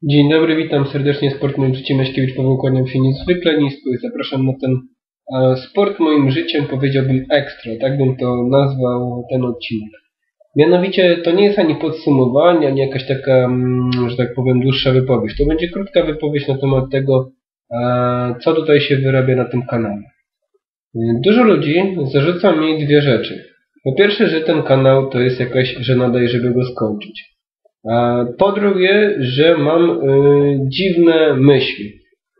Dzień dobry, witam serdecznie. Sport moim życiem, Jaśkiewicz Paweł, kłaniam się niezwykle nisko i zapraszam na ten sport moim życiem, powiedziałbym ekstra, tak bym to nazwał ten odcinek. Mianowicie to nie jest ani podsumowanie, ani jakaś taka, że tak powiem, dłuższa wypowiedź. To będzie krótka wypowiedź na temat tego, co tutaj się wyrabia na tym kanale. Dużo ludzi zarzuca mi dwie rzeczy. Po pierwsze, że ten kanał to jest jakaś żenada i żeby go skończyć. Po drugie, że mam dziwne myśli.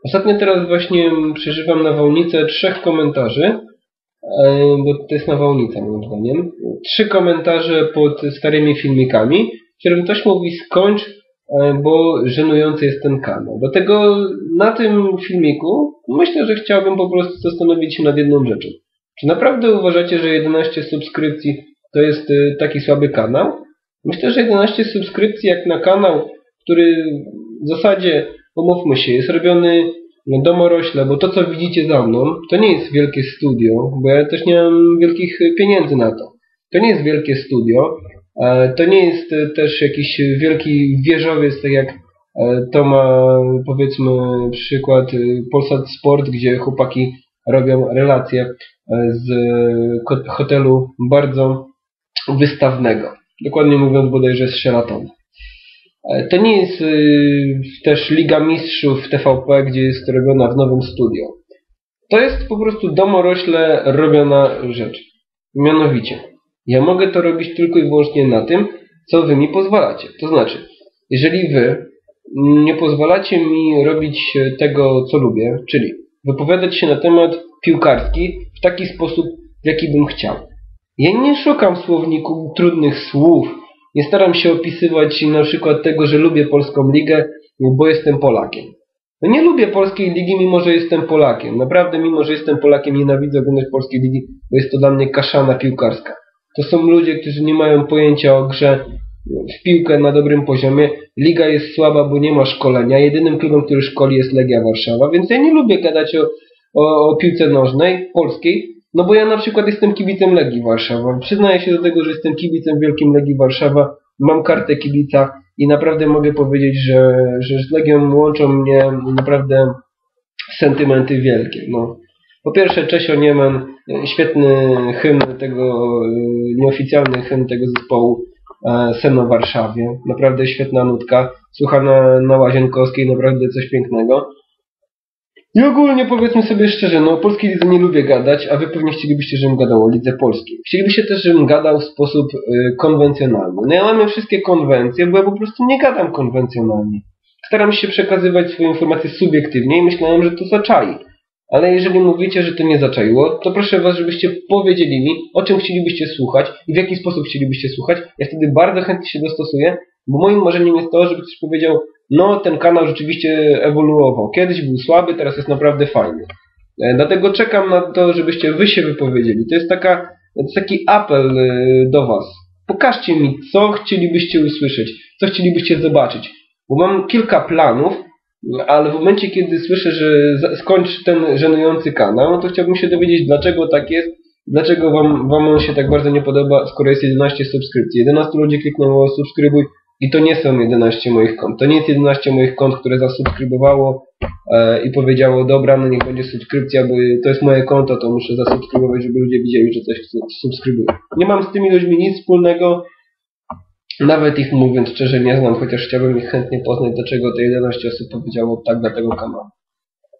Ostatnio teraz właśnie przeżywam nawałnicę 3 komentarzy, bo to jest nawałnica moim zdaniem. 3 komentarze pod starymi filmikami, w którym ktoś mówi skończ, bo żenujący jest ten kanał. Dlatego na tym filmiku myślę, że chciałbym po prostu zastanowić się nad jedną rzeczą. Czy naprawdę uważacie, że 11 subskrypcji to jest taki słaby kanał? Myślę, że 11 subskrypcji jak na kanał, który w zasadzie, umówmy się, jest robiony domorośle, bo to co widzicie za mną, to nie jest wielkie studio, bo ja też nie mam wielkich pieniędzy na to. To nie jest wielkie studio, to nie jest też jakiś wielki wieżowiec, tak jak to ma, powiedzmy, przykład Polsat Sport, gdzie chłopaki robią relacje z hotelu bardzo wystawnego. Dokładnie mówiąc, bodajże z Sheratonu. To nie jest też Liga Mistrzów TVP, gdzie jest robiona w nowym studio. To jest po prostu domorośle robiona rzecz. Mianowicie, ja mogę to robić tylko i wyłącznie na tym, co wy mi pozwalacie. To znaczy, jeżeli wy nie pozwalacie mi robić tego, co lubię, czyli wypowiadać się na temat piłkarski w taki sposób, w jaki bym chciał. Ja nie szukam w słowniku trudnych słów, nie staram się opisywać na przykład tego, że lubię polską ligę, bo jestem Polakiem. No nie lubię polskiej ligi, mimo że jestem Polakiem. Naprawdę, mimo że jestem Polakiem, nienawidzę oglądać polskiej ligi, bo jest to dla mnie kaszana piłkarska. To są ludzie, którzy nie mają pojęcia o grze w piłkę na dobrym poziomie. Liga jest słaba, bo nie ma szkolenia. Jedynym klubem, który szkoli, jest Legia Warszawa, więc ja nie lubię gadać o piłce nożnej, polskiej, no bo ja na przykład jestem kibicem Legii Warszawa. Przyznaję się do tego, że jestem kibicem wielkim Legii Warszawa. Mam kartę kibica i naprawdę mogę powiedzieć, że z Legią łączą mnie naprawdę sentymenty wielkie. No. Po pierwsze Czesio Niemen, świetny hymn tego, nieoficjalny hymn tego zespołu Sen o Warszawie. Naprawdę świetna nutka. Słuchana na Łazienkowskiej, naprawdę coś pięknego. I ogólnie powiedzmy sobie szczerze, no o polskiej lidze nie lubię gadać, a wy pewnie chcielibyście, żebym gadał o lidze polskiej. Chcielibyście też, żebym gadał w sposób konwencjonalny. No ja mam wszystkie konwencje, bo ja po prostu nie gadam konwencjonalnie. Staram się przekazywać swoje informacje subiektywnie i myślałem, że to zaczai. Ale jeżeli mówicie, że to nie zaczaiło, to proszę was, żebyście powiedzieli mi, o czym chcielibyście słuchać i w jaki sposób chcielibyście słuchać. Ja wtedy bardzo chętnie się dostosuję, bo moim marzeniem jest to, żeby ktoś powiedział, no ten kanał rzeczywiście ewoluował. Kiedyś był słaby, teraz jest naprawdę fajny. Dlatego czekam na to, żebyście wy się wypowiedzieli. To jest taki apel do was. Pokażcie mi, co chcielibyście usłyszeć, co chcielibyście zobaczyć. Bo mam kilka planów, ale w momencie, kiedy słyszę, że skończ ten żenujący kanał, no to chciałbym się dowiedzieć, dlaczego tak jest, dlaczego wam on się tak bardzo nie podoba, skoro jest 11 subskrypcji. 11 ludzi kliknęło subskrybuj i to nie są 11 moich kont. To nie jest 11 moich kont, które zasubskrybowało i powiedziało, dobra, no niech będzie subskrypcja, bo to jest moje konto, to muszę zasubskrybować, żeby ludzie widzieli, że coś subskrybuję. Nie mam z tymi ludźmi nic wspólnego. Nawet ich, mówiąc szczerze, nie znam, chociaż chciałbym ich chętnie poznać, dlaczego te 11 osób powiedziało tak dla tego kanału.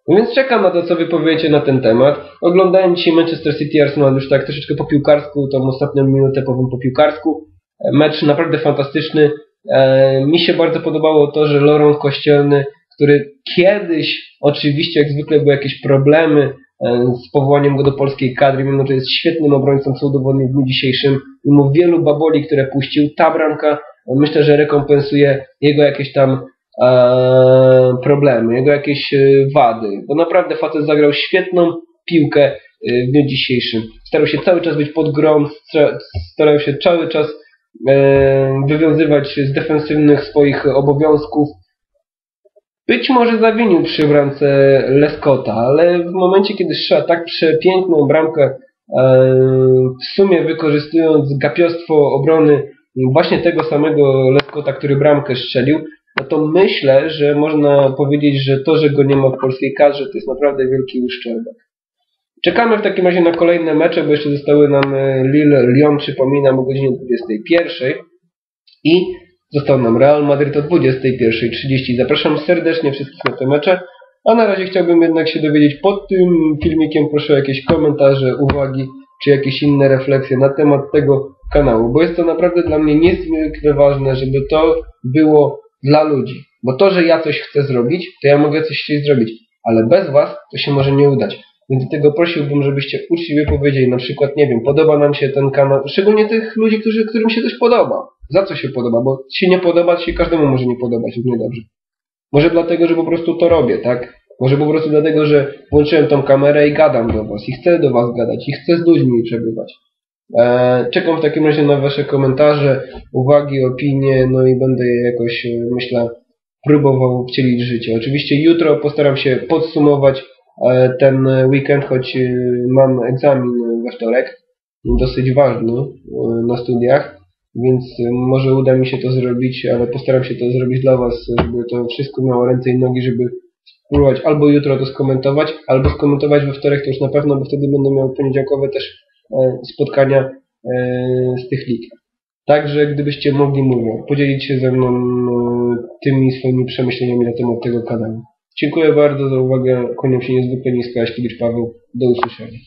No więc czekam na to, co wy powiecie na ten temat. Oglądałem dzisiaj Manchester City Arsenal już tak troszeczkę po piłkarsku, tą ostatnią minutę powiem po piłkarsku. Mecz naprawdę fantastyczny. Mi się bardzo podobało to, że Laurent Kościelny, który kiedyś oczywiście jak zwykle były jakieś problemy z powołaniem go do polskiej kadry, mimo że jest świetnym obrońcą, co udowodnił w dniu dzisiejszym, mimo wielu baboli, które puścił, ta bramka myślę, że rekompensuje jego jakieś tam problemy, jego jakieś wady, bo naprawdę facet zagrał świetną piłkę w dniu dzisiejszym. Starał się cały czas być pod grą, starał się cały czas wywiązywać z defensywnych swoich obowiązków. Być może zawinił przy bramce Lescota, ale w momencie, kiedy strzela tak przepiękną bramkę, w sumie wykorzystując gapiostwo obrony właśnie tego samego Lescota, który bramkę strzelił, no to myślę, że można powiedzieć, że to, że go nie ma w polskiej kadrze, to jest naprawdę wielki uszczerbek. Czekamy w takim razie na kolejne mecze, bo jeszcze zostały nam Lille-Lyon, przypominam, o godzinie 21 i został nam Real Madryt o 21:30. Zapraszam serdecznie wszystkich na te mecze, a na razie chciałbym jednak się dowiedzieć pod tym filmikiem, proszę o jakieś komentarze, uwagi, czy jakieś inne refleksje na temat tego kanału, bo jest to naprawdę dla mnie niezwykle ważne, żeby to było dla ludzi, bo to, że ja coś chcę zrobić, to ja mogę coś chcieć zrobić, ale bez was to się może nie udać. Więc dlatego prosiłbym, żebyście uczciwie powiedzieli, na przykład, nie wiem, podoba nam się ten kanał, szczególnie tych ludzi, którym się coś podoba. Za co się podoba? Bo się nie podoba, się każdemu może nie podobać, równie dobrze. Może dlatego, że po prostu to robię, tak? Może po prostu dlatego, że włączyłem tą kamerę i gadam do was, i chcę do was gadać, i chcę z ludźmi przebywać. Czekam w takim razie na wasze komentarze, uwagi, opinie, no i będę je jakoś, myślę, próbował wcielić w życie. Oczywiście jutro postaram się podsumować ten weekend, choć mam egzamin we wtorek, dosyć ważny na studiach, więc może uda mi się to zrobić, ale postaram się to zrobić dla was, żeby to wszystko miało ręce i nogi, żeby spróbować albo jutro to skomentować, albo skomentować we wtorek, to już na pewno, bo wtedy będę miał poniedziałkowe też spotkania z tych lig. Także gdybyście mogli, mówię, podzielić się ze mną tymi swoimi przemyśleniami na temat tego kanału. Dziękuję bardzo za uwagę, kłaniam się niezwykle nisko, Jaśkiewicz Paweł, do usłyszenia.